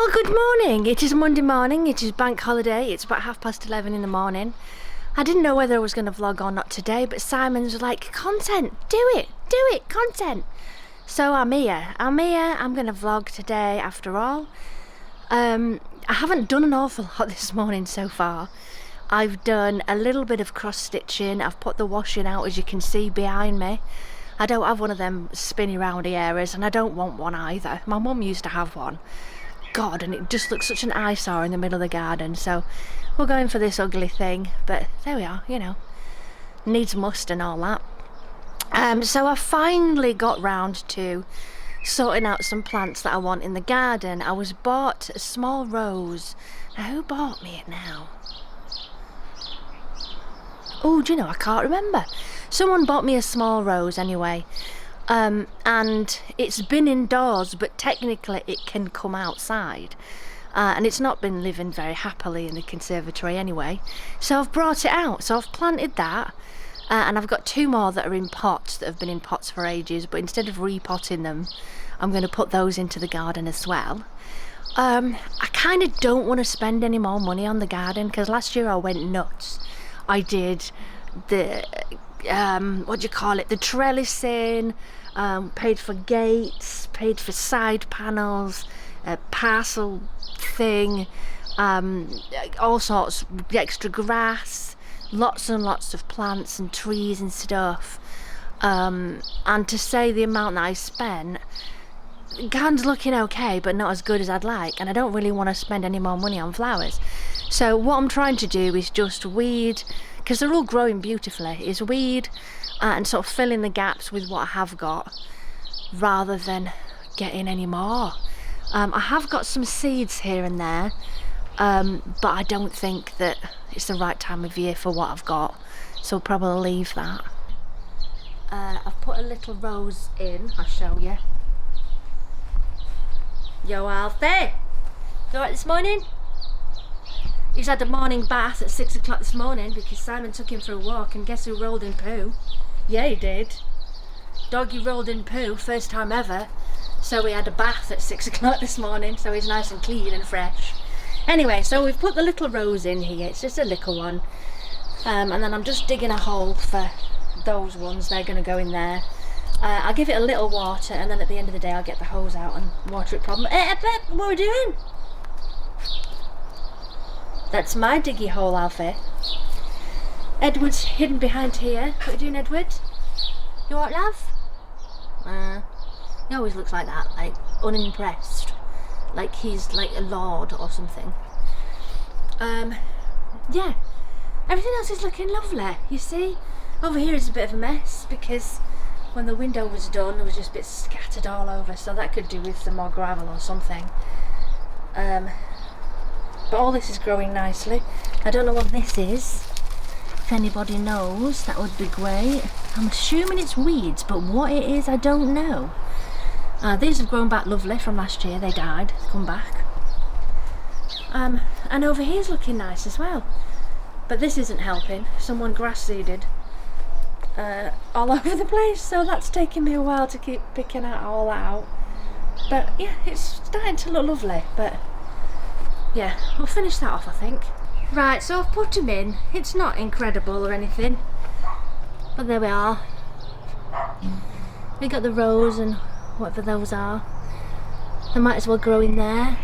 Well, good morning. It is Monday morning. It is bank holiday. It's about 11:30 in the morning. I didn't know whether I was going to vlog or not today, but Simon's like, content, do it, content. So I'm here. I'm going to vlog today after all. I haven't done an awful lot this morning so far. I've done a little bit of cross stitching. I've put the washing out, as you can see behind me. I don't have one of them spinny roundy areas, and I don't want one either. My mum used to have one. God, and it just looks such an eyesore in the middle of the garden, so we're going for this ugly thing, but there we are, you know, needs must and all that. So I finally got round to sorting out some plants that I want in the garden. I was bought a small rose. Now, who bought me it now? Oh, do you know, I can't remember. Someone bought me a small rose anyway. And it's been indoors, but technically it can come outside, and it's not been living very happily in the conservatory anyway, so I've brought it out. So I've planted that, and I've got two more that are in pots, that have been in pots for ages, but instead of repotting them, I'm going to put those into the garden as well. I kind of don't want to spend any more money on the garden, because last year I went nuts. I did the what do you call it, the trellising, paid for gates, paid for side panels, parcel thing, all sorts, extra grass, lots and lots of plants and trees and stuff, and to say the amount that I spent, the garden's looking okay, but not as good as I'd like, and I don't really want to spend any more money on flowers. So what I'm trying to do is just weed, because they're all growing beautifully, is weed and sort of fill in the gaps with what I have got, rather than getting any more. I have got some seeds here and there, but I don't think that it's the right time of year for what I've got, so I'll probably leave that. I've put a little rose in, I'll show you. Yo, Alfie! You alright this morning? He's had a morning bath at 6 o'clock this morning because Simon took him for a walk, and guess who rolled in poo? Yeah, he did. Doggy rolled in poo, first time ever. So we had a bath at 6 o'clock this morning, so he's nice and clean and fresh. Anyway, so we've put the little rose in here. It's just a little one. And then I'm just digging a hole for those ones. They're going to go in there. I'll give it a little water, and then at the end of the day I'll get the hose out and water it properly. What are we doing? That's my diggy hole, Alfie. Edward's hidden behind here. What are you doing, Edward? You alright, love? He always looks like that, like unimpressed, like he's like a lord or something. Yeah, everything else is looking lovely. You see, over here is a bit of a mess because when the window was done, there was just bits scattered all over, so that could do with some more gravel or something. But all this is growing nicely. I don't know what this is. If anybody knows, that would be great. I'm assuming it's weeds, but what it is, I don't know. These have grown back lovely from last year. They died, they've come back. And over here's looking nice as well. But this isn't helping. Someone grass seeded all over the place, so that's taking me a while to keep picking out all that out. But yeah, it's starting to look lovely, but yeah, we'll finish that off, I think. Right, so I've put them in. It's not incredible or anything, but there we are. We got the rose and whatever those are. They might as well grow in there.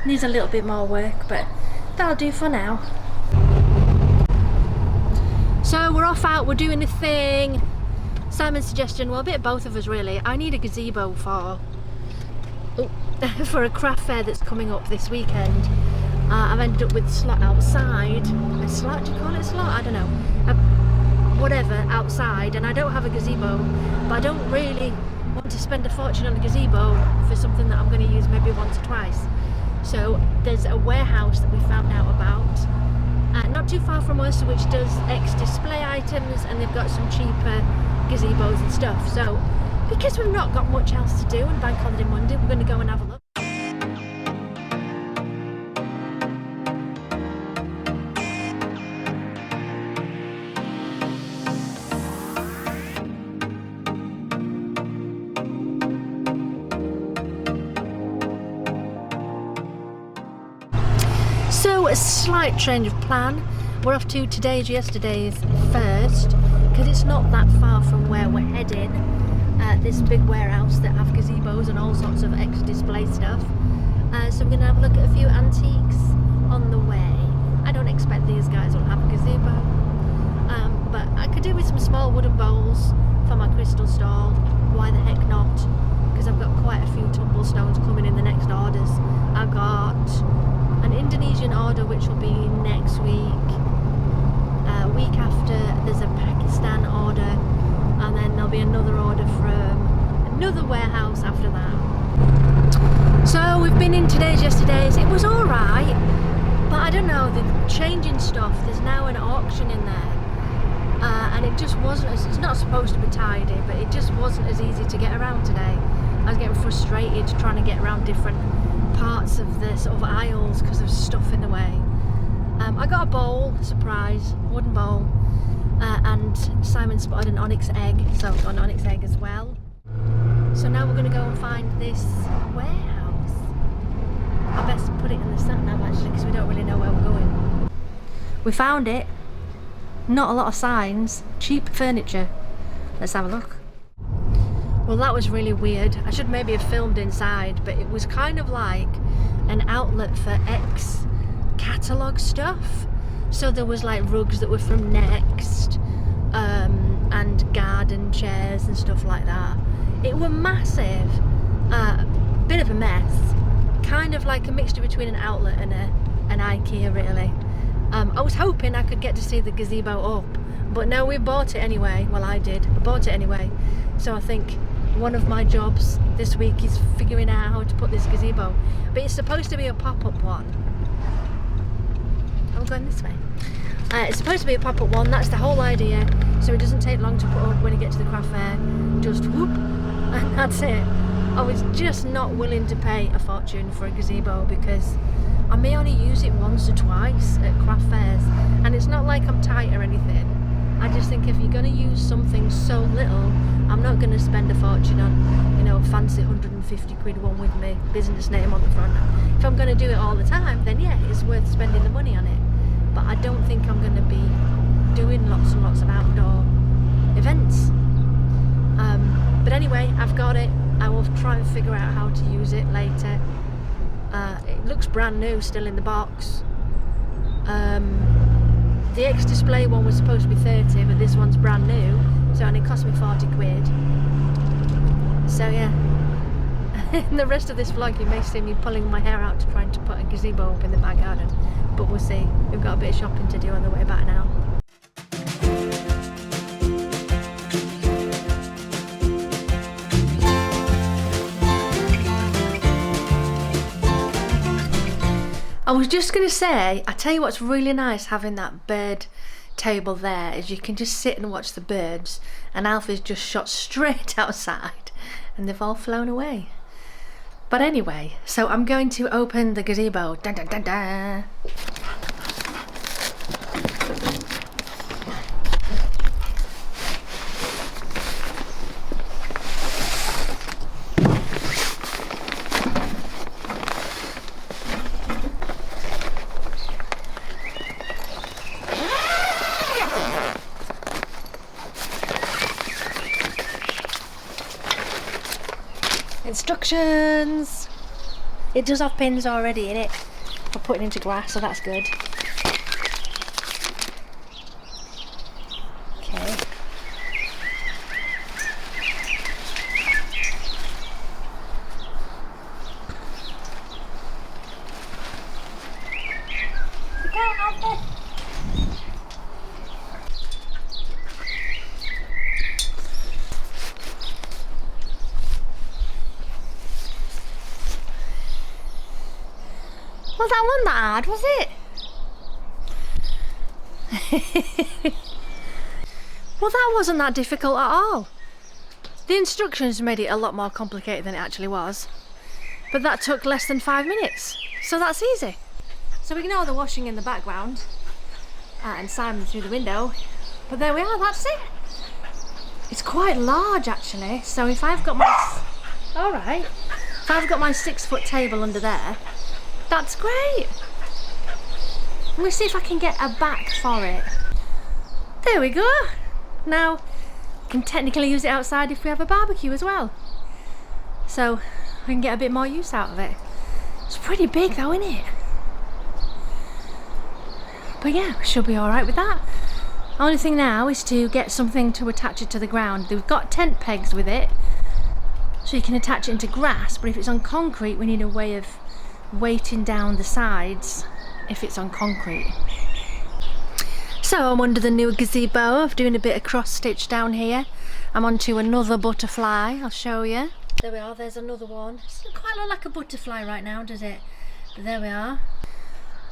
Needs a little bit more work, but that'll do for now. So we're off out, we're doing a thing. Simon's suggestion, well, a bit of both of us really. I need a gazebo for a craft fair that's coming up this weekend. I've ended up with a slot outside. A slot? Do you call it a slot? I don't know. Whatever, outside, and I don't have a gazebo, but I don't really want to spend a fortune on a gazebo for something that I'm going to use maybe once or twice. So there's a warehouse that we found out about, not too far from us, which does ex-display items, and they've got some cheaper gazebos and stuff. So because we've not got much else to do on Bank Holiday Monday, we're going to go and have a look. So a slight change of plan. We're off to yesterday's first, because it's not that far from where we're heading. This big warehouse that have gazebos and all sorts of extra display stuff. So we're going to have a look at a few antiques on the way. I don't expect these guys will have a gazebo, but I could do with some small wooden bowls for my crystal stall. Why the heck not? Because I've got quite a few tumblestones coming in the next orders. I've got an Indonesian order which will be next week. Week after there's a Pakistan order, and then there'll be another order from another warehouse after that. So we've been in yesterday's. It was alright, but I don't know, they're changing stuff. There's now an auction in there, and it just wasn't as, it's not supposed to be tidy, but it just wasn't as easy to get around today. I was getting frustrated trying to get around different parts of the sort of aisles because there's stuff in the way. I got a bowl, surprise, wooden bowl, and Simon spotted an onyx egg, so I've got an onyx egg as well. So now we're going to go and find this warehouse. I best put it in the sat nav actually, because we don't really know where we're going. We found it. Not a lot of signs. Cheap furniture. Let's have a look. Well, that was really weird. I should maybe have filmed inside, but it was kind of like an outlet for catalogue stuff. So there was like rugs that were from Next, and garden chairs and stuff like that. It were massive, bit of a mess, kind of like a mixture between an outlet and an IKEA really. I was hoping I could get to see the gazebo up, but no, we bought it anyway. Well, I did. I bought it anyway. So I think one of my jobs this week is figuring out how to put this gazebo. But it's supposed to be a pop-up one. I'm going this way. It's supposed to be a pop-up one, that's the whole idea. So it doesn't take long to put up when you get to the craft fair. Just whoop, and that's it. I was just not willing to pay a fortune for a gazebo because I may only use it once or twice at craft fairs. And it's not like I'm tight or anything. I just think if you're going to use something so little, I'm not going to spend a fortune on, you know, a fancy 150 quid one with my business name on the front. If I'm going to do it all the time, then yeah, it's worth spending the money on it. But I don't think I'm going to be doing lots and lots of outdoor events. But anyway, I've got it. I will try and figure out how to use it later. It looks brand new, still in the box. The X-Display one was supposed to be 30, but this one's brand new, so and it cost me 40 quid. So yeah. In the rest of this vlog you may see me pulling my hair out to trying to put a gazebo up in the back garden, but we'll see. We've got a bit of shopping to do on the way back now. I was just going to say, I tell you what's really nice having that bird table there is you can just sit and watch the birds, and Alfie's just shot straight outside and they've all flown away. But anyway, so I'm going to open the gazebo. Dun, dun, dun, dun. Instructions! It does have pins already in it for putting into grass, so that's good. Okay. Look out, Alfie! Well, that wasn't that hard, was it? Well, that wasn't that difficult at all. The instructions made it a lot more complicated than it actually was. But that took less than 5 minutes, so that's easy. So ignore the washing in the background and Simon through the window. But there we are, that's it. It's quite large actually, so if I've got my... Alright. If I've got my 6 foot table under there, that's great. I'm going to see if I can get a back for it. There we go. Now, we can technically use it outside if we have a barbecue as well. So, we can get a bit more use out of it. It's pretty big though, isn't it? But yeah, we should be alright with that. Only thing now is to get something to attach it to the ground. We've got tent pegs with it, so you can attach it into grass, but if it's on concrete, we need a way of weighting down the sides if it's on concrete. So I'm under the new gazebo. I'm doing a bit of cross stitch down here. I'm onto another butterfly, I'll show you. There we are, there's another one. It doesn't quite look like a butterfly right now, does it? But there we are.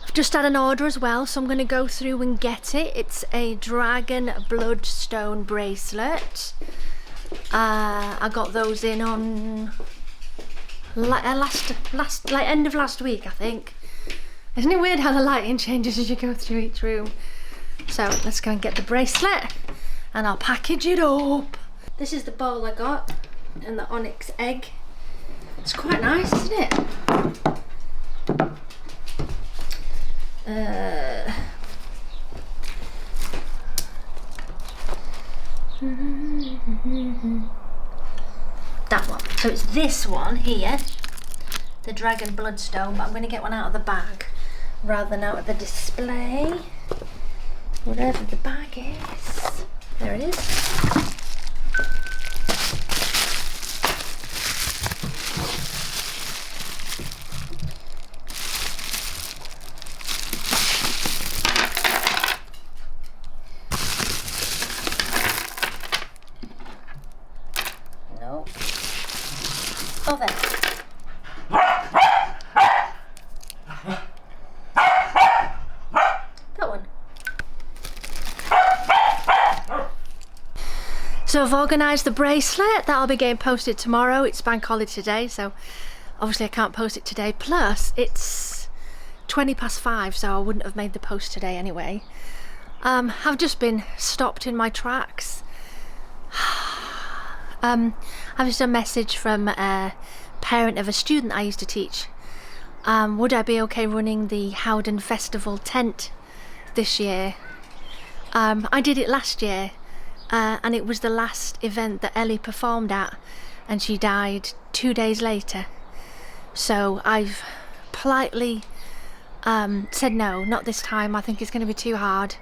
I've just had an order as well, so I'm going to go through and get it. It's a dragon bloodstone bracelet. I got those in on end of last week, I think. Isn't it weird how the lighting changes as you go through each room? So let's go and get the bracelet and I'll package it up. This is the bowl I got and the onyx egg. It's quite nice, isn't it? That one. So it's this one here, the dragon bloodstone, but I'm going to get one out of the bag rather than out of the display. Whatever the bag is. There it is. No. Oh, there. So I've organised the bracelet, that'll be getting posted tomorrow. It's bank holiday today, so obviously I can't post it today. Plus it's 5:20, so I wouldn't have made the post today anyway. I've just been stopped in my tracks. I've just a message from a parent of a student I used to teach. Would I be okay running the Howden Festival tent this year? I did it last year. And it was the last event that Ellie performed at, and she died 2 days later. So I've politely said no, not this time. I think it's going to be too hard.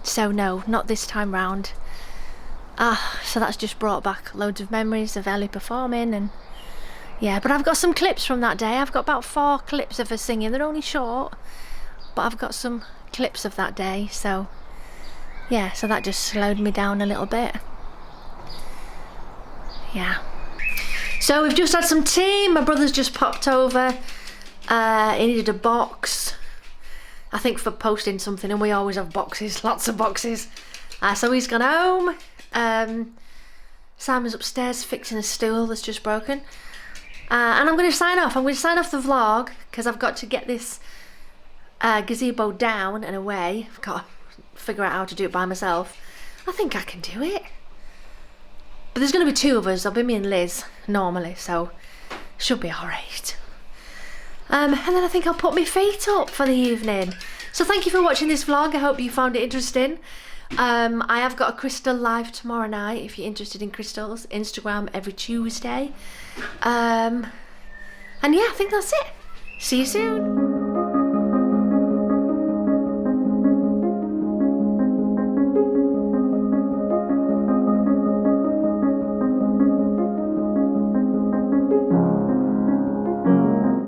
So no, not this time round. So that's just brought back loads of memories of Ellie performing, and yeah, but I've got some clips from that day. I've got about 4 clips of her singing. They're only short, but I've got some clips of that day, so yeah, so that just slowed me down a little bit. Yeah. So we've just had some tea. My brother's just popped over. He needed a box, I think, for posting something, and we always have boxes, lots of boxes. So he's gone home. Simon's upstairs fixing a stool that's just broken. And I'm going to sign off. I'm going to sign off the vlog because I've got to get this gazebo down and away. I've got to figure out how to do it by myself. I think I can do it. But there's going to be 2 of us. There'll be me and Liz normally, so should be alright. And then I think I'll put my feet up for the evening. So thank you for watching this vlog. I hope you found it interesting. I have got a crystal live tomorrow night if you're interested in crystals. Instagram every Tuesday. And yeah, I think that's it. See you soon.